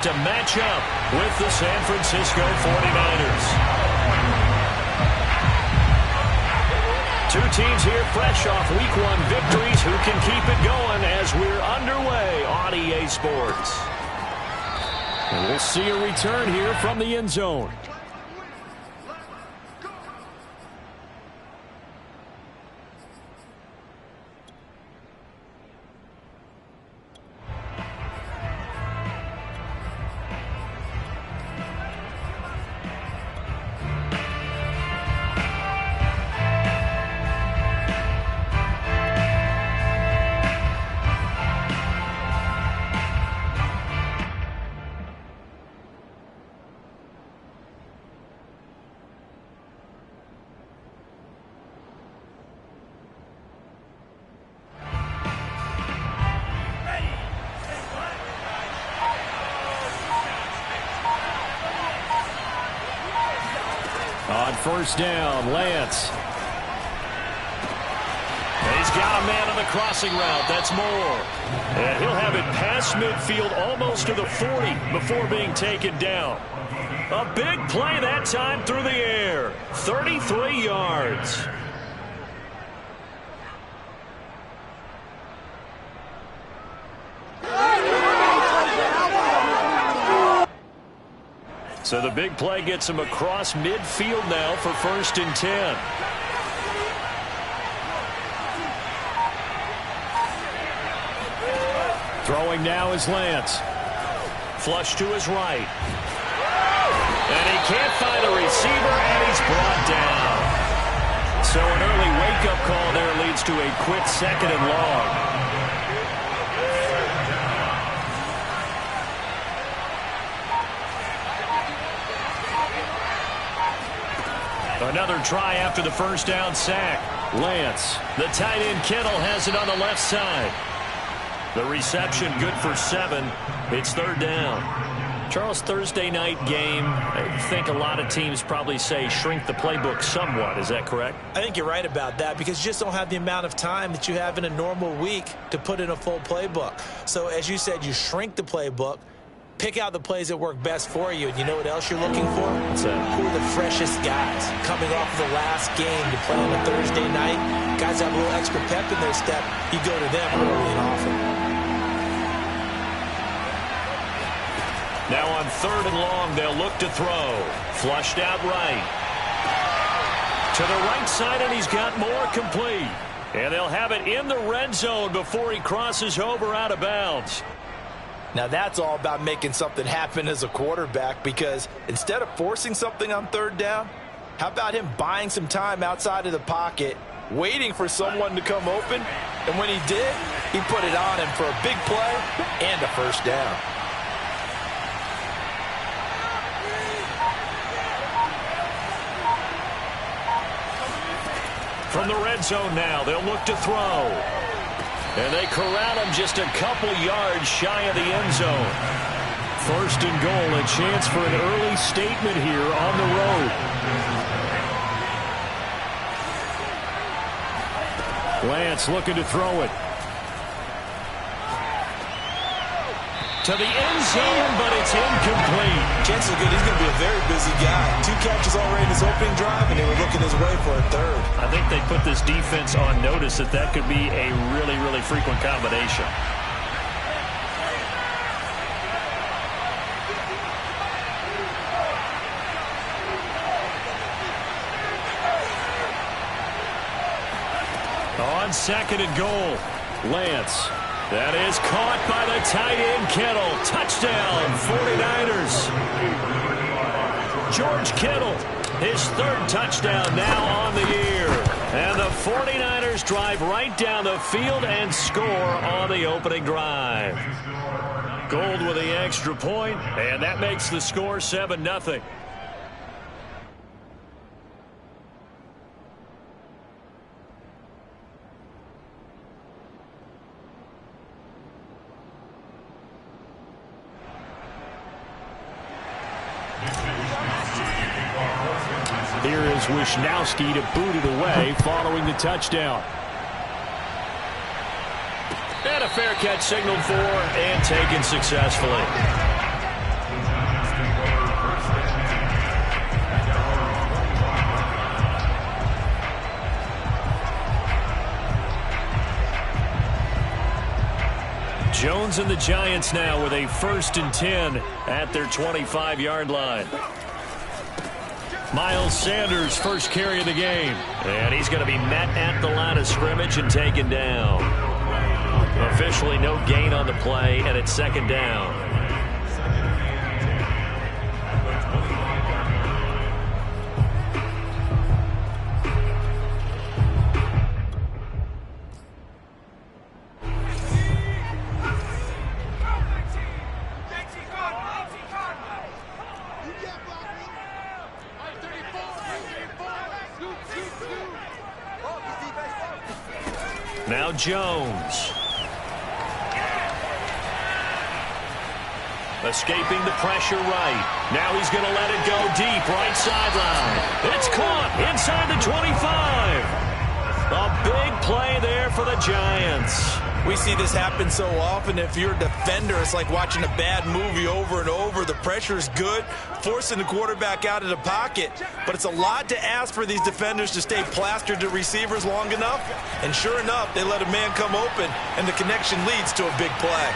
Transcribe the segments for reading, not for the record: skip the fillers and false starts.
To match up with the San Francisco 49ers. Two teams here fresh off Week 1 victories who can keep it going as we're underway on EA Sports. And we'll see a return here from the end zone. On first down, Lance. He's got a man on the crossing route. That's Moore. And he'll have it past midfield almost to the 40 before being taken down. A big play that time through the air. 33 yards. So the big play gets him across midfield now for 1st and 10. Throwing now is Lance. Flush to his right. And he can't find a receiver, and he's brought down. So an early wake-up call there leads to a quick 2nd and long. Another try after the first down sack. Lance, the tight end Kittle has it on the left side. The reception good for 7. It's 3rd down. Charles, Thursday night game, I think a lot of teams probably say shrink the playbook somewhat. Is that correct? I think you're right about that because you just don't have the amount of time that you have in a normal week to put in a full playbook. So as you said, you shrink the playbook. Pick out the plays that work best for you. And you know what else you're looking for? What's that? Who are the freshest guys coming off of the last game to play on a Thursday night? Guys have a little extra pep in their step. You go to them early and often. Now on 3rd and long, they'll look to throw. Flushed out right. To the right side, and he's got more complete. And they'll have it in the red zone before he crosses over out of bounds. Now that's all about making something happen as a quarterback because instead of forcing something on 3rd down, how about him buying some time outside of the pocket, waiting for someone to come open, and when he did, he put it on him for a big play and a 1st down. From the red zone now, they'll look to throw. And they corral him just a couple yards shy of the end zone. 1st and goal, a chance for an early statement here on the road. Lance looking to throw it. To the end zone, but it's incomplete. Chances are good he's going to be a very busy guy. 2 catches already in his opening drive, and they were looking his way for a 3rd. I think they put this defense on notice that that could be a really, really frequent combination. On 2nd and goal, Lance. That is caught by the tight end Kittle. Touchdown, 49ers. George Kittle, his 3rd touchdown now on the year. And the 49ers drive right down the field and score on the opening drive. Gold with the extra point, and that makes the score 7-0. Here is Wisnowski to boot it away following the touchdown. And a fair catch signaled for and taken successfully. Jones and the Giants now with a 1st and 10 at their 25-yard line. Miles Sanders, first carry of the game. And he's going to be met at the line of scrimmage and taken down. Officially no gain on the play, and it's 2nd down. Now Jones. Escaping the pressure right. Now he's going to let it go deep, right sideline. It's caught inside the 25. A big play there for the Giants. We see this happen so often. If you're a defender, it's like watching a bad movie over and over. The pressure is good, forcing the quarterback out of the pocket. But it's a lot to ask for these defenders to stay plastered to receivers long enough. And sure enough, they let a man come open, and the connection leads to a big play.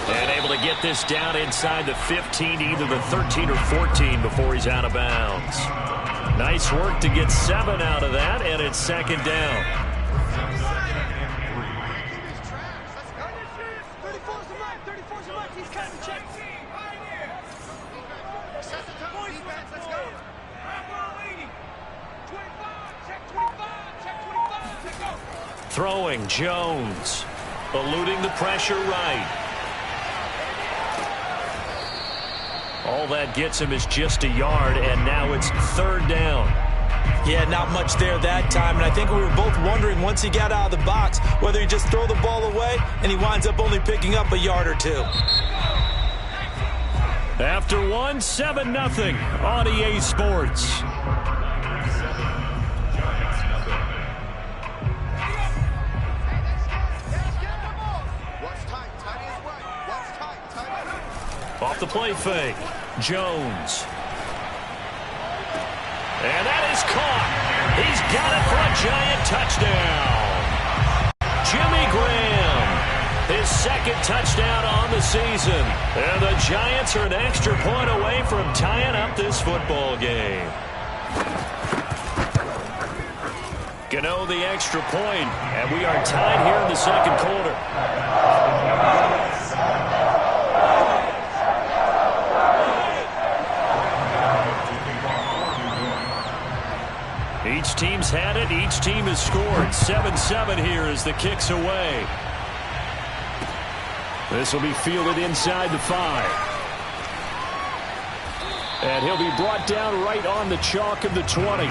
And able to get this down inside the 15, either the 13 or 14 before he's out of bounds. Nice work to get 7 out of that, and it's 2nd down. Throwing Jones, eluding the pressure right. All that gets him is just a yard, and now it's 3rd down. Yeah, not much there that time, and I think we were both wondering once he got out of the box whether he just throw the ball away, and he winds up only picking up a yard or 2. After 7-0 on EA Sports. Off the play fake, Jones. And that is caught. He's got it for a Giant touchdown. Jimmy Graham, his 2nd touchdown on the season. And the Giants are an extra point away from tying up this football game. Gano the extra point, and we are tied here in the 2nd quarter. Each team's had it. Each team has scored. 7-7 here as the kick's away. This will be fielded inside the 5. And he'll be brought down right on the chalk of the 20.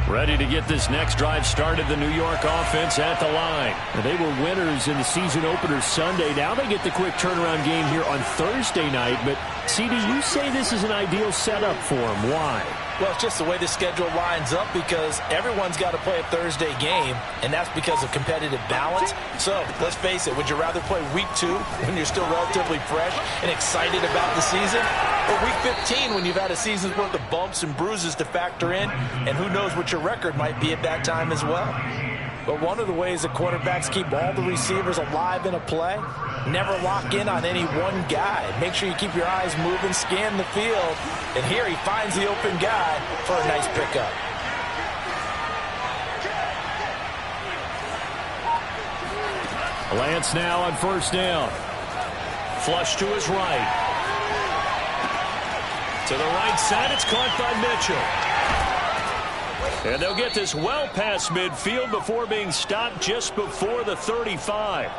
Ready to get this next drive started, the New York offense at the line. And they were winners in the season opener Sunday. Now they get the quick turnaround game here on Thursday night. But, CD, you say this is an ideal setup for them. Why? Well, it's just the way the schedule lines up because everyone's got to play a Thursday game, and that's because of competitive balance. So, let's face it, would you rather play week 2 when you're still relatively fresh and excited about the season, or week 15 when you've had a season's worth of bumps and bruises to factor in, and who knows what your record might be at that time as well? But one of the ways that quarterbacks keep all the receivers alive in a play, never lock in on any one guy. Make sure you keep your eyes moving, scan the field, and here he finds the open guy for a nice pickup. Lance now on 1st down. Flush to his right. To the right side, it's caught by Mitchell. And they'll get this well past midfield before being stopped just before the 35.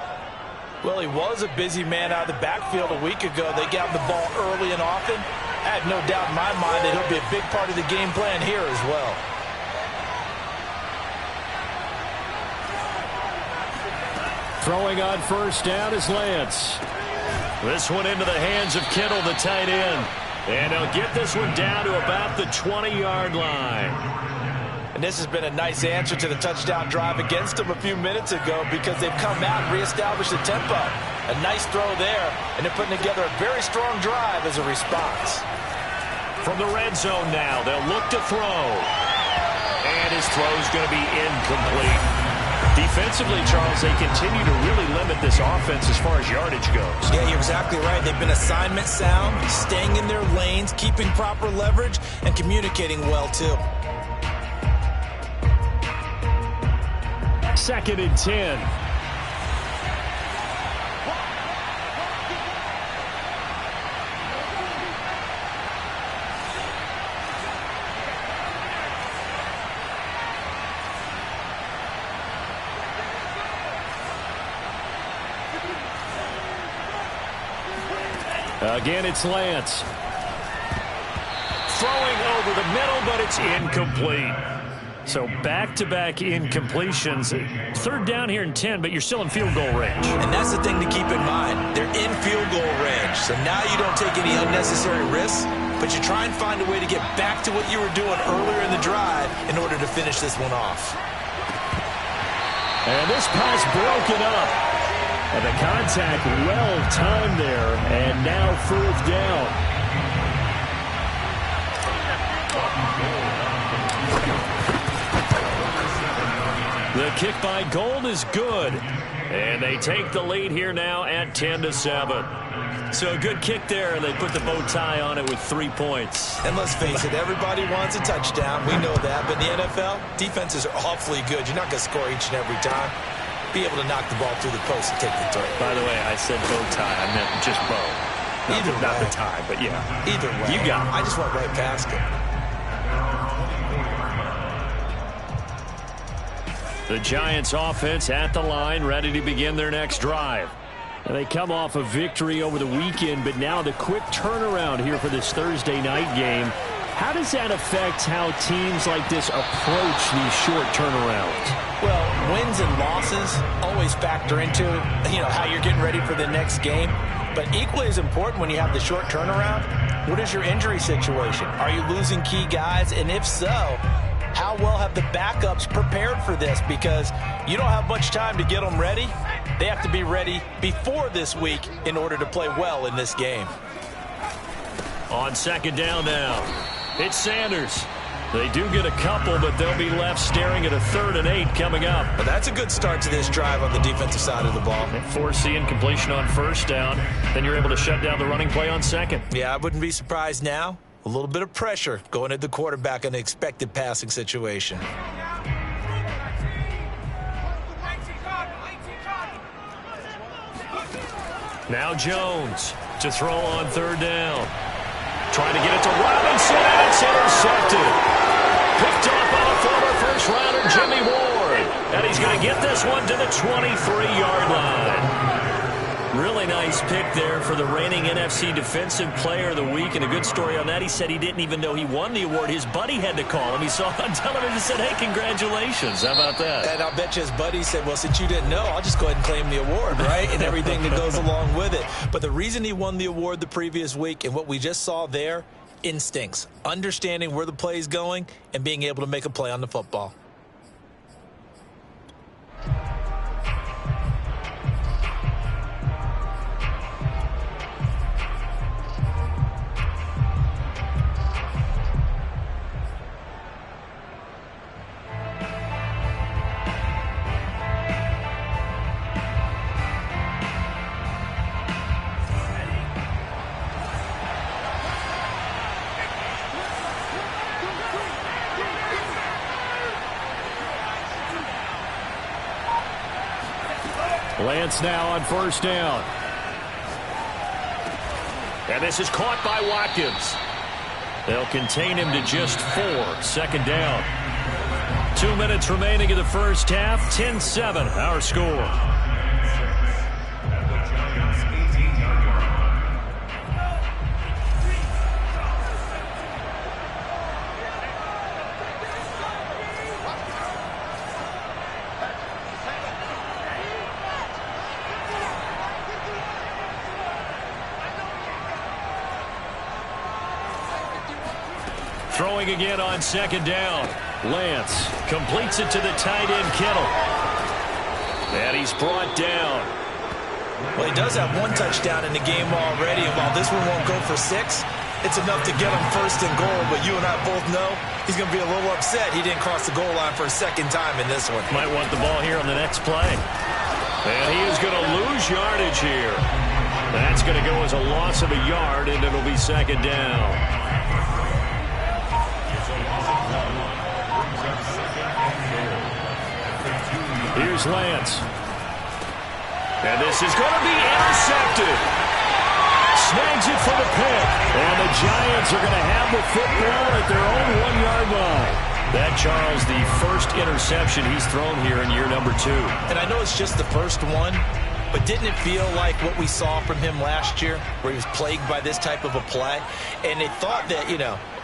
Well, he was a busy man out of the backfield a week ago. They got the ball early and often. I have no doubt in my mind that he'll be a big part of the game plan here as well. Throwing on 1st down is Lance. This one into the hands of Kittle, the tight end. And he'll get this one down to about the 20-yard line. And this has been a nice answer to the touchdown drive against them a few minutes ago because they've come out and reestablished the tempo. A nice throw there, and they're putting together a very strong drive as a response. From the red zone now, they'll look to throw. And his throw's going to be incomplete. Defensively, Charles, they continue to really limit this offense as far as yardage goes. Yeah, you're exactly right. They've been assignment sound, staying in their lanes, keeping proper leverage, and communicating well, too. 2nd and 10. Again, it's Lance. Throwing over the middle, but it's incomplete. So back-to-back incompletions. 3rd down here and 10, but you're still in field goal range. And that's the thing to keep in mind. They're in field goal range. So now you don't take any unnecessary risks, but you try and find a way to get back to what you were doing earlier in the drive in order to finish this one off. And this pass broken up. And the contact well-timed there, and now 4th down. The kick by Gold is good. And they take the lead here now at 10-7. So a good kick there, and they put the bow tie on it with 3 points. And let's face it, everybody wants a touchdown. We know that. But in the NFL, defenses are awfully good. You're not going to score each and every time. Be able to knock the ball through the post and take the throw. By the way, I said bow tie. I meant just bow. Not the tie, but yeah. Either way. You got it. I just went right past it. The Giants offense at the line, ready to begin their next drive. And they come off a victory over the weekend, but now the quick turnaround here for this Thursday night game. How does that affect how teams like this approach these short turnarounds? Well, wins and losses always factor into, how you're getting ready for the next game. But equally as important when you have the short turnaround, what is your injury situation? Are you losing key guys? And if so, how well have the backups prepared for this? Because you don't have much time to get them ready. They have to be ready before this week in order to play well in this game. On 2nd down now, it's Sanders. They do get a couple, but they'll be left staring at a 3rd and 8 coming up. But that's a good start to this drive on the defensive side of the ball. Force the incompletion on 1st down. Then you're able to shut down the running play on 2nd. Yeah, I wouldn't be surprised now. A little bit of pressure going at the quarterback in the expected passing situation. Now Jones to throw on 3rd down. Trying to get it to Robinson, and it's intercepted. Picked off by the former first-rounder Jimmy Ward. And he's going to get this one to the 23-yard line. Really nice pick there for the reigning NFC Defensive Player of the Week. And a good story on that, he said he didn't even know he won the award. His buddy had to call him. He saw it on television and said, hey, congratulations. How about that? And I'll bet you his buddy said, well, since you didn't know, I'll just go ahead and claim the award, right? And everything that goes along with it. But the reason he won the award the previous week and what we just saw there, instincts, understanding where the play is going and being able to make a play on the football. Lance now on 1st down. And this is caught by Watkins. They'll contain him to just 4. 2nd down. 2 minutes remaining in the first half. 10-7, our score. Throwing again on second down. Lance completes it to the tight end, Kittle. And he's brought down. Well, he does have one touchdown in the game already, and while this one won't go for 6, it's enough to get him first and goal. But you and I both know he's going to be a little upset he didn't cross the goal line for a second time in this one. Might want the ball here on the next play. And he is going to lose yardage here. That's going to go as a loss of a yard, and it'll be second down. Here's Lance. And this is going to be intercepted. Snags it for the pick. And the Giants are going to have the football at their own 1-yard line. That, Charles, the first interception he's thrown here in year number 2. And I know it's just the first one, but didn't it feel like what we saw from him last year, where he was plagued by this type of a play? And they thought that,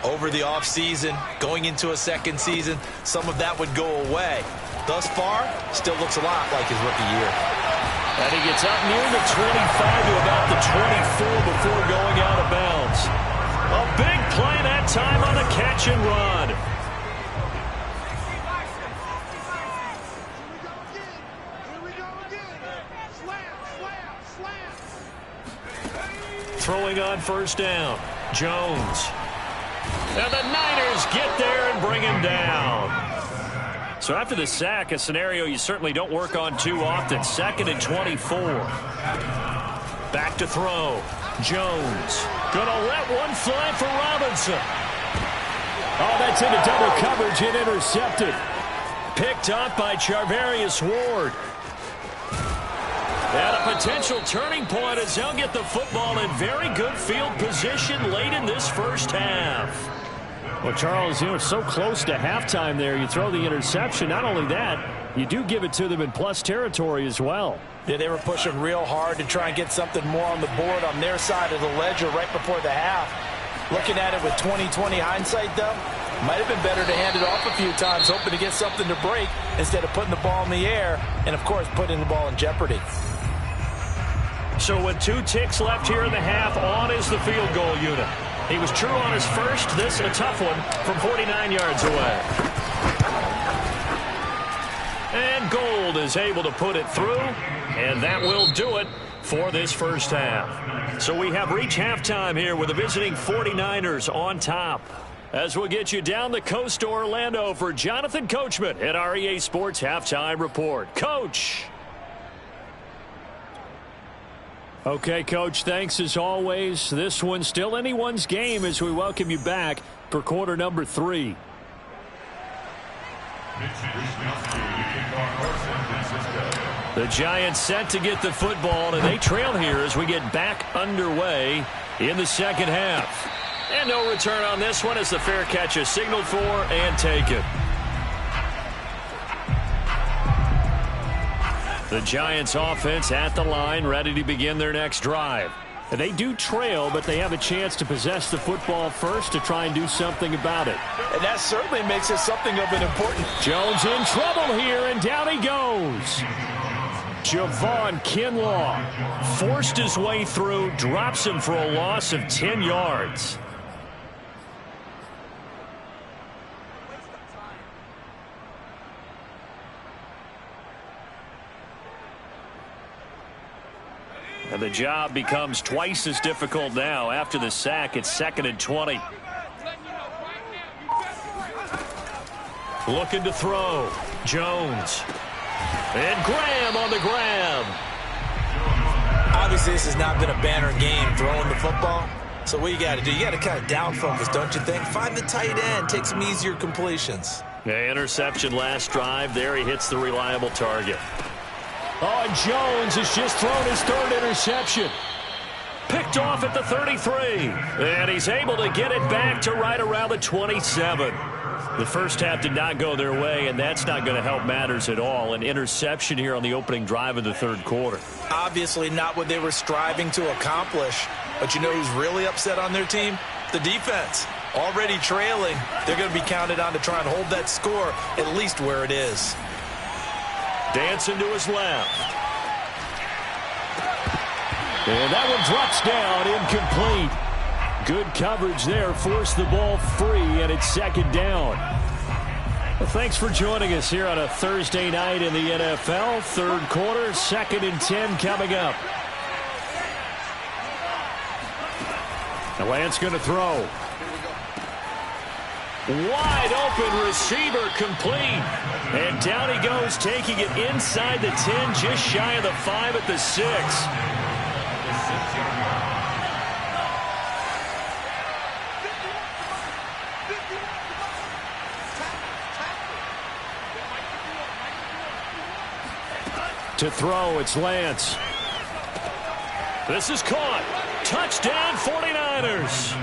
over the offseason, going into a second season, some of that would go away. Thus far, still looks a lot like his rookie year. And he gets up near the 25 to about the 24 before going out of bounds. A big play that time on the catch and run. Throwing on first down. Jones. And the Niners get there and bring him down. So after the sack, a scenario you certainly don't work on too often. 2nd and 24. Back to throw. Jones. Gonna let one fly for Robinson. Oh, that's into double coverage and intercepted. Picked up by Charvarius Ward. And a potential turning point as they'll get the football in very good field position late in this first half. Well, Charles, it's so close to halftime there. You throw the interception. Not only that, you do give it to them in plus territory as well. Yeah, they were pushing real hard to try and get something more on the board on their side of the ledger right before the half. Looking at it with 20/20 hindsight, though, might have been better to hand it off a few times, hoping to get something to break instead of putting the ball in the air and, of course, putting the ball in jeopardy. So with 2 ticks left here in the half, on is the field goal unit. He was true on his first. This a tough one from 49 yards away. And Gold is able to put it through, and that will do it for this first half. So we have reached halftime here with the visiting 49ers on top. As we'll get you down the coast to Orlando for Jonathan Coachman at our EA Sports Halftime Report. Coach. Okay, Coach, thanks as always. This one's still anyone's game as we welcome you back for quarter number 3. The Giants set to get the football, and they trail here as we get back underway in the second half. And no return on this one as the fair catch is signaled for and taken. The Giants offense at the line, ready to begin their next drive. And they do trail, but they have a chance to possess the football first to try and do something about it. And that certainly makes it something of an important... Jones in trouble here, and down he goes. Javon Kinlaw forced his way through, drops him for a loss of 10 yards. And the job becomes twice as difficult now. After the sack, it's 2nd and 20. Looking to throw. Jones. And Graham on the grab. Obviously, this has not been a banner game throwing the football. So what you got to do, you got to kind of down focus, don't you think? Find the tight end, take some easier completions. Yeah, interception last drive. There he hits the reliable target. Oh, and Jones has just thrown his 3rd interception. Picked off at the 33. And he's able to get it back to right around the 27. The first half did not go their way, and that's not going to help matters at all. An interception here on the opening drive of the 3rd quarter. Obviously not what they were striving to accomplish. But you know who's really upset on their team? The defense. Already trailing. They're going to be counted on to try and hold that score at least where it is. Dancing to his left. And that one drops down, incomplete. Good coverage there. Forced the ball free, and it's second down. Well, thanks for joining us here on a Thursday night in the NFL. Third quarter, 2nd and 10 coming up. Now Lance going to throw. Wide open receiver complete. And down he goes, taking it inside the 10, just shy of the 5 at the 6. To throw, it's Lance. This is caught. Touchdown 49ers.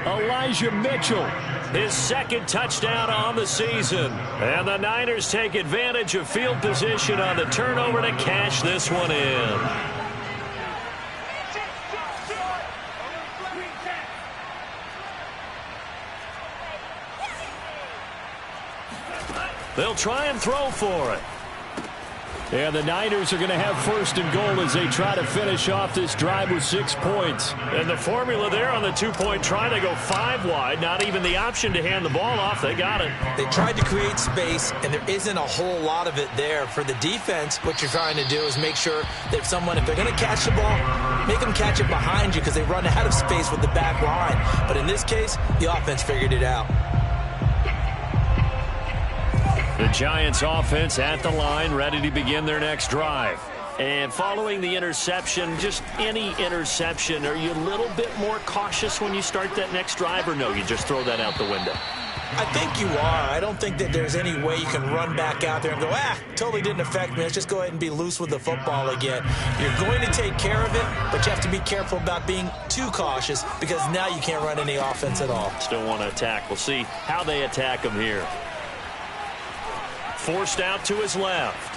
Elijah Mitchell, his second touchdown on the season. And the Niners take advantage of field position on the turnover to cash this one in. They'll try and throw for it. And the Niners are going to have 1st and goal as they try to finish off this drive with 6 points. And the formula there on the 2-point try, they go 5 wide. Not even the option to hand the ball off. They got it. They tried to create space, and there isn't a whole lot of it there. For the defense, what you're trying to do is make sure that if they're going to catch the ball, make them catch it behind you because they run out of space with the back line. But in this case, the offense figured it out. The Giants offense at the line, ready to begin their next drive. And following the interception, just any interception, are you a little bit more cautious when you start that next drive, or no, you just throw that out the window? I think you are. I don't think that there's any way you can run back out there and go, totally didn't affect me. Let's just go ahead and be loose with the football again. You're going to take care of it, but you have to be careful about being too cautious because now you can't run any offense at all. Still want to attack. We'll see how they attack him here. Forced out to his left.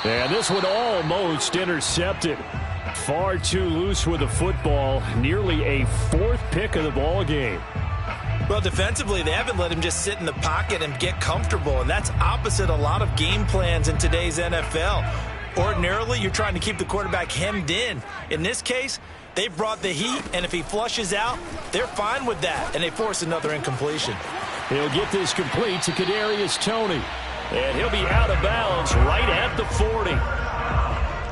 And this one almost intercepted. Far too loose with the football. Nearly a 4th pick of the ball game. Well, defensively, they haven't let him just sit in the pocket and get comfortable, and that's opposite a lot of game plans in today's NFL. Ordinarily, you're trying to keep the quarterback hemmed in. In this case, they've brought the heat, and if he flushes out, they're fine with that, and they force another incompletion. He'll get this complete to Kadarius Toney. And he'll be out of bounds right at the 40.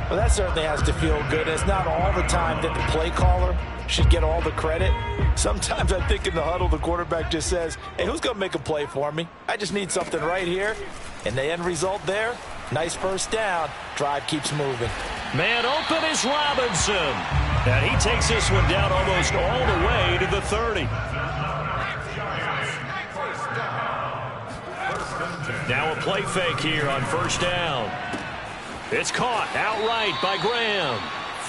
Well, that certainly has to feel good. It's not all the time that the play caller should get all the credit. Sometimes I think in the huddle, the quarterback just says, hey, who's going to make a play for me? I just need something right here. And the end result there, nice first down. Drive keeps moving. Man open is Robinson. And he takes this one down almost all the way to the 30. Now a play fake here on 1st down. It's caught outright by Graham.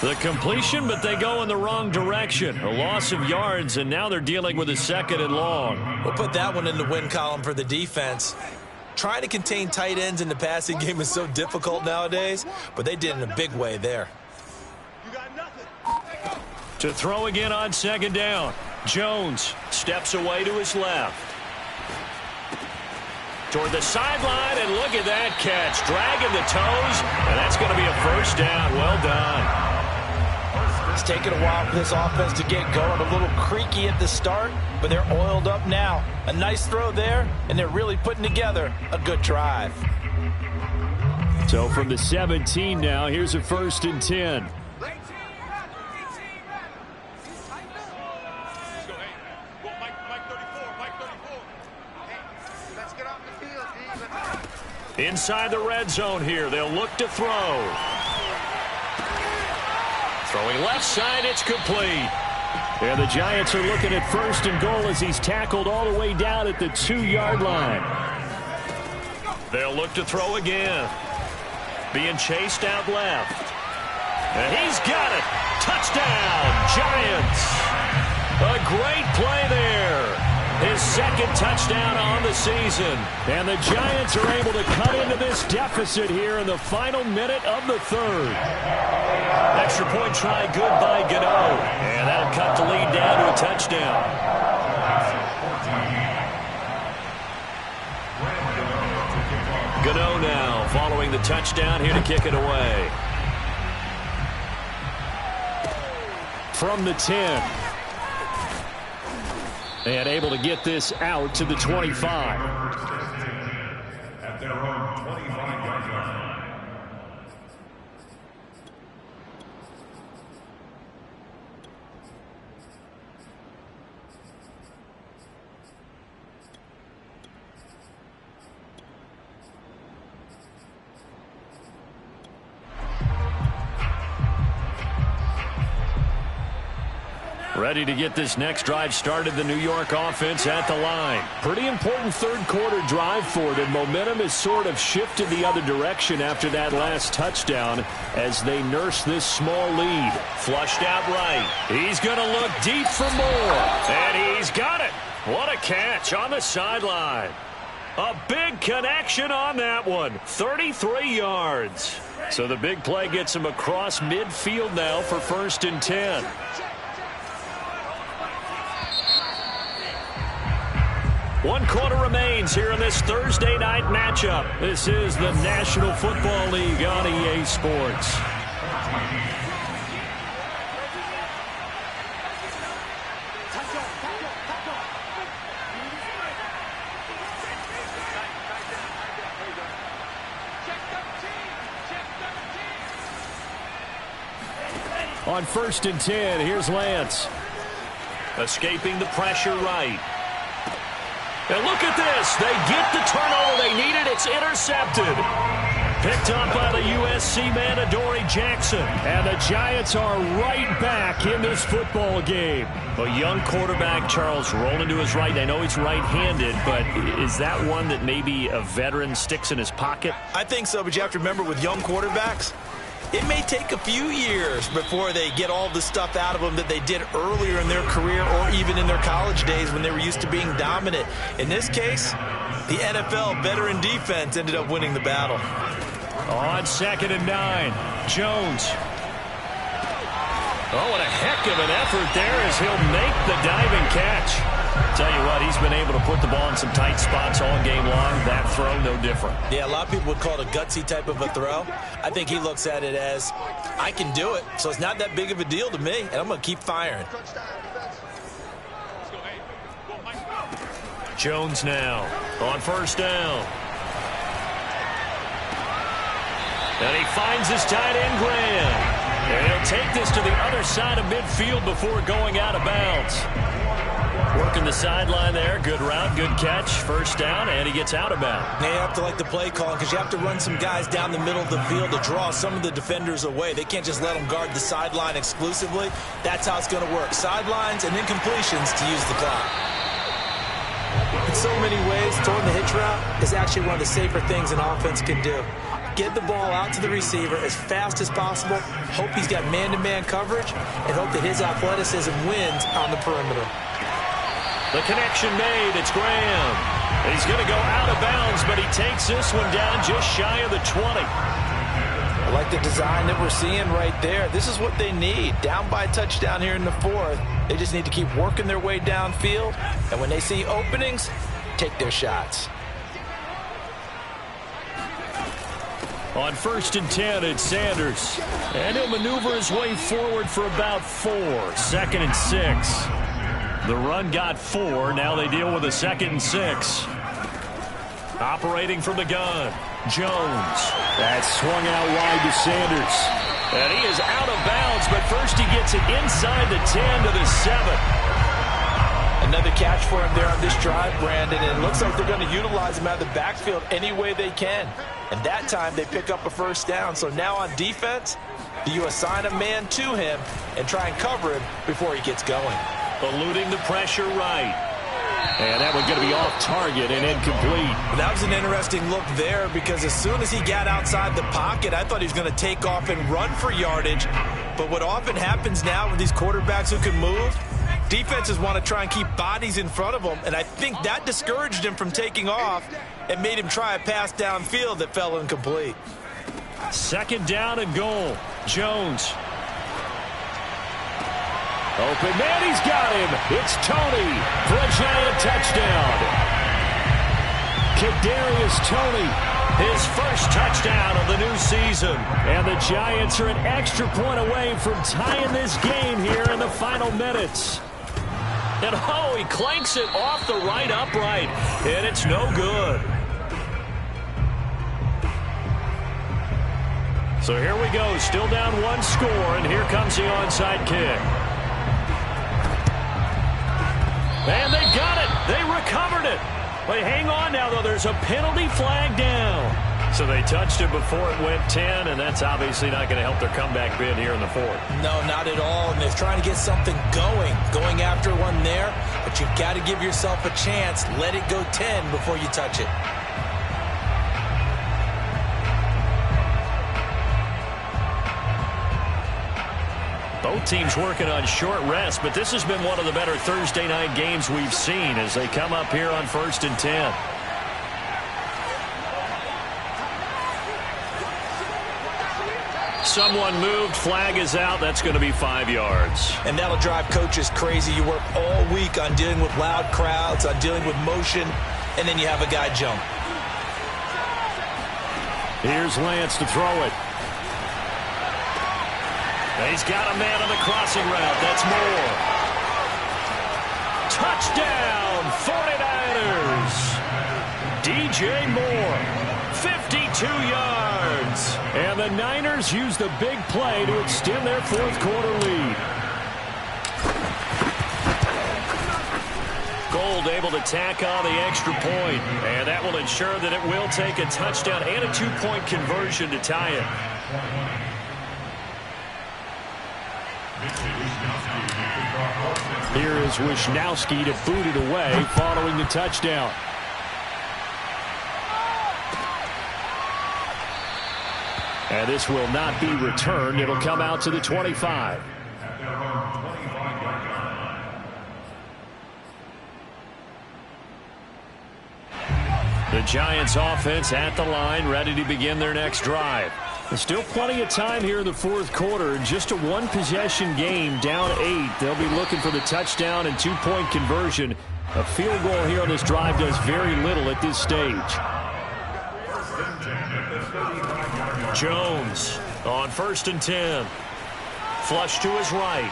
The completion, but they go in the wrong direction. A loss of yards, and now they're dealing with a 2nd and long. We'll put that one in the win column for the defense. Trying to contain tight ends in the passing game is so difficult nowadays, but they did in a big way there. To throw again on 2nd down. Jones steps away to his left. Toward the sideline, and look at that catch. Dragging the toes, and that's going to be a 1st down. Well done. It's taken a while for this offense to get going. A little creaky at the start, but they're oiled up now. A nice throw there, and they're really putting together a good drive. So from the 17 now, here's a 1st and 10. Inside the red zone here. They'll look to throw. Throwing left side, it's complete. And the Giants are looking at 1st and goal as he's tackled all the way down at the 2-yard line. They'll look to throw again. Being chased out left. And he's got it. Touchdown, Giants. A great play there. His 2nd touchdown on the season. And the Giants are able to cut into this deficit here in the final minute of the 3rd. Extra point try good by Gano. And that'll cut the lead down to a touchdown. Gano now following the touchdown here to kick it away. from the 10. And able to get this out to the 25. At their own 25-yard line. Ready to get this next drive started, the New York offense at the line. Pretty important third quarter drive for them. Momentum has sort of shifted the other direction after that last touchdown as they nurse this small lead. Flushed out right. He's going to look deep for more. And he's got it. What a catch on the sideline. A big connection on that one. 33 yards. So the big play gets him across midfield now for 1st and 10. One quarter remains here in this Thursday night matchup. This is the National Football League on EA Sports. On 1st and 10, here's Lance. Escaping the pressure right. And look at this. They get the turnover they needed. It's intercepted. Picked up by the USC man, Adoree Jackson. And the Giants are right back in this football game. A young quarterback, Charles, rolling to his right. I know he's right-handed, but is that one that maybe a veteran sticks in his pocket? I think so, but you have to remember with young quarterbacks, it may take a few years before they get all the stuff out of them that they did earlier in their career or even in their college days when they were used to being dominant. In this case, the NFL veteran defense ended up winning the battle. On 2nd and 9, Jones. Oh, what a heck of an effort there as he'll make the diving catch. Tell you what, he's been able to put the ball in some tight spots all game long. That throw, no different. Yeah, a lot of people would call it a gutsy type of a throw. I think he looks at it as, I can do it, so it's not that big of a deal to me, and I'm going to keep firing. Jones now on 1st down. And he finds his tight end, Graham. And he'll take this to the other side of midfield before going out of bounds. Working the sideline there. Good route, good catch. 1st down, and he gets out of bounds. Now you have to like the play calling because you have to run some guys down the middle of the field to draw some of the defenders away. They can't just let them guard the sideline exclusively. That's how it's going to work. Sidelines and then completions to use the clock. In so many ways, throwing the hitch route is actually one of the safer things an offense can do. Get the ball out to the receiver as fast as possible, hope he's got man-to-man coverage, and hope that his athleticism wins on the perimeter. The connection made. It's Graham. He's going to go out of bounds, but he takes this one down just shy of the 20. I like the design that we're seeing right there. This is what they need. Down by a touchdown here in the 4th. They just need to keep working their way downfield, and when they see openings, take their shots. On 1st and 10, it's Sanders. And he'll maneuver his way forward for about 4. 2nd and 6. The run got 4. Now they deal with a 2nd and 6. Operating from the gun, Jones. That swung out wide to Sanders. And he is out of bounds, but first he gets it inside the 10 to the 7. Another catch for him there on this drive, Brandon, and it looks like they're going to utilize him out of the backfield any way they can. And that time they pick up a 1st down. So now on defense, do you assign a man to him and try and cover him before he gets going? Eluding the pressure right. And that one going to be off target and incomplete. That was an interesting look there because as soon as he got outside the pocket, I thought he was going to take off and run for yardage. But what often happens now with these quarterbacks who can move, defenses want to try and keep bodies in front of them, and I think that discouraged him from taking off and made him try a pass downfield that fell incomplete. 2nd down and goal. Jones. Open man, he's got him. It's Tony for a Giant touchdown. Kadarius Toney His first touchdown of the new season. And the Giants are an extra point away from tying this game here in the final minutes. And oh, he clanks it off the right upright. And it's no good. So here we go. Still down one score. And here comes the onside kick. And they got it. They recovered it. But hang on now, though. There's a penalty flag down. So they touched it before it went 10, and that's obviously not going to help their comeback bid here in the fourth. No, not at all. And they're trying to get something going after one there. But you've got to give yourself a chance. Let it go 10 before you touch it. Both teams working on short rest, but this has been one of the better Thursday night games we've seen as they come up here on 1st and 10. Someone moved, flag is out, that's going to be 5 yards. And that'll drive coaches crazy. You work all week on dealing with loud crowds, on dealing with motion, and then you have a guy jump. Here's Lance to throw it. He's got a man on the crossing route. That's Moore. Touchdown, 49ers. DJ Moore, 52 yards. And the Niners use the big play to extend their fourth quarter lead. Gold able to tack on the extra point. And that will ensure that it will take a touchdown and a two-point conversion to tie it. Here is Wisnowski to boot it away following the touchdown. And this will not be returned. It'll come out to the 25. The Giants offense at the line, ready to begin their next drive. There's still plenty of time here in the fourth quarter. Just a one-possession game, down 8. They'll be looking for the touchdown and two-point conversion. A field goal here on this drive does very little at this stage. Jones on 1st and 10. Flush to his right.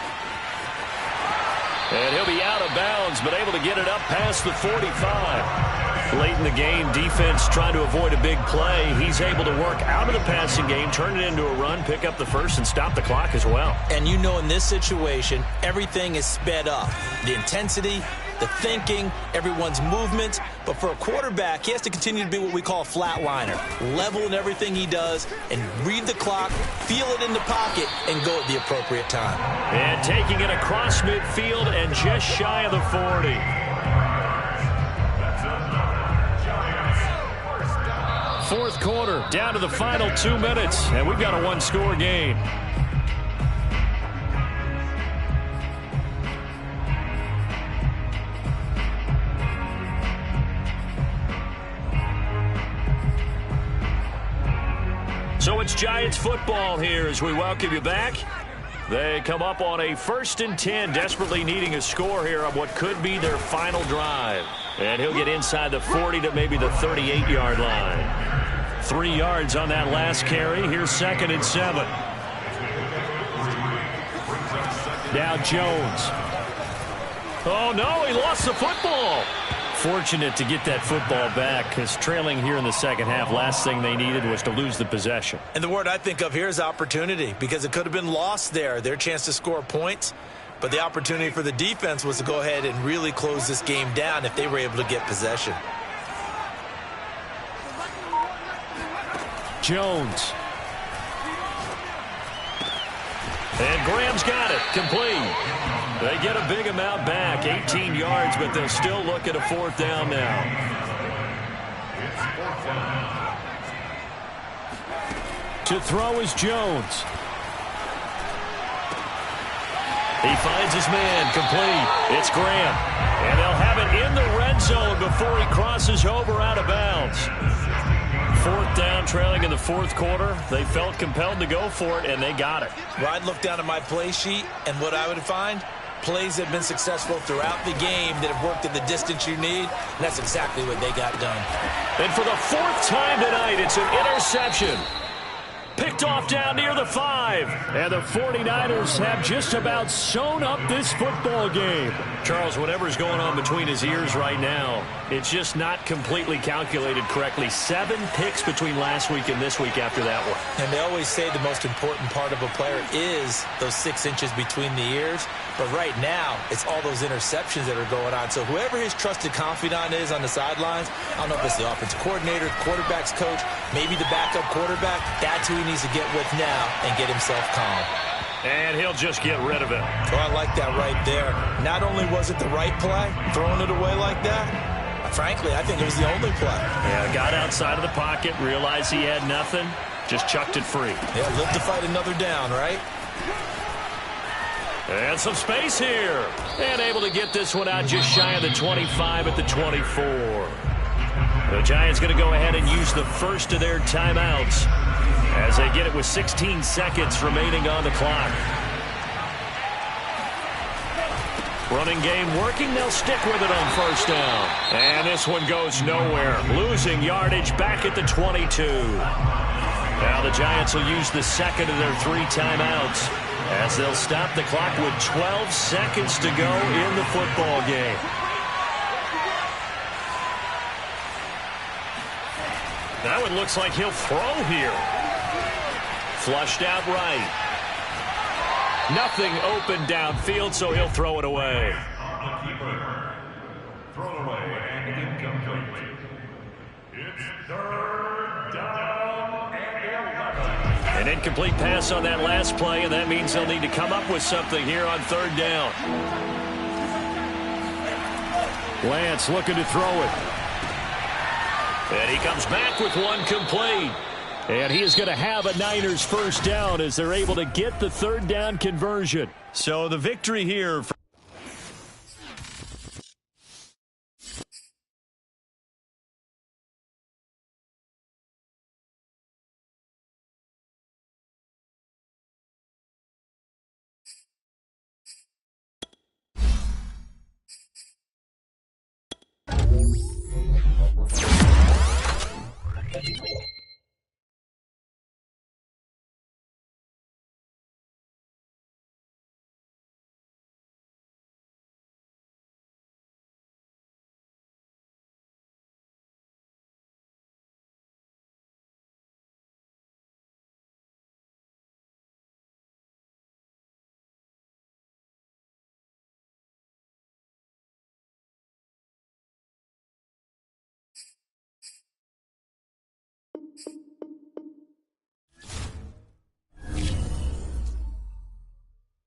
And he'll be out of bounds, but able to get it up past the 45. Late in the game, defense trying to avoid a big play. He's able to work out of the passing game, turn it into a run, pick up the first, and stop the clock as well. And you know in this situation, everything is sped up. The intensity, the thinking, everyone's movement. But for a quarterback, he has to continue to be what we call a flatliner. Level in everything he does and read the clock, feel it in the pocket, and go at the appropriate time. And taking it across midfield and just shy of the 40. Fourth quarter, down to the final 2 minutes, and we've got a one-score game. So it's Giants football here as we welcome you back. They come up on a 1st and 10, desperately needing a score here on what could be their final drive. And he'll get inside the 40 to maybe the 38-yard line. 3 yards on that last carry. Here's 2nd and 7. Now Jones. Oh, no, he lost the football. Fortunate to get that football back because trailing here in the second half, last thing they needed was to lose the possession. And the word I think of here is opportunity because it could have been lost there. Their chance to score points. But the opportunity for the defense was to go ahead and really close this game down if they were able to get possession. Jones. And Graham's got it. Complete. They get a big amount back, 18 yards, but they'll still look at a 4th down now. To throw is Jones. He finds his man, complete. It's Graham. And they'll have it in the red zone before he crosses over out of bounds. 4th down, trailing in the fourth quarter. They felt compelled to go for it, and they got it. Well, I'd look down at my play sheet, and what I would find, Plays have been successful throughout the game that have worked at the distance you need, and that's exactly what they got done. And for the fourth time tonight, it's an interception. Picked off down near the 5. And the 49ers have just about sewn up this football game. Charles, whatever's going on between his ears right now, it's just not completely calculated correctly. 7 picks between last week and this week after that one. And they always say the most important part of a player is those 6 inches between the ears. But right now, it's all those interceptions that are going on. So whoever his trusted confidant is on the sidelines, I don't know if it's the offensive coordinator, quarterback's coach, maybe the backup quarterback, that's who he needs to get with now and get himself calm. And he'll just get rid of it. Oh, I like that right there. Not only was it the right play, throwing it away like that, frankly, I think it was the only play. Yeah, got outside of the pocket, realized he had nothing, just chucked it free. Yeah, live to fight another down, right? And some space here. And able to get this one out just shy of the 25 at the 24. The Giants going to go ahead and use the first of their timeouts as they get it with 16 seconds remaining on the clock. Running game working. They'll stick with it on first down. And this one goes nowhere. Losing yardage back at the 22. Now the Giants will use the second of their 3 timeouts as they'll stop the clock with 12 seconds to go in the football game. That one looks like he'll throw here. Flushed out right. Nothing open downfield, so he'll throw it away. Thrown away and incomplete. It's third down and 11. An incomplete pass on that last play, and that means they'll need to come up with something here on third down. Lance looking to throw it. And he comes back with one complete. And he is going to have a Niners first down as they're able to get the third down conversion. So the victory here.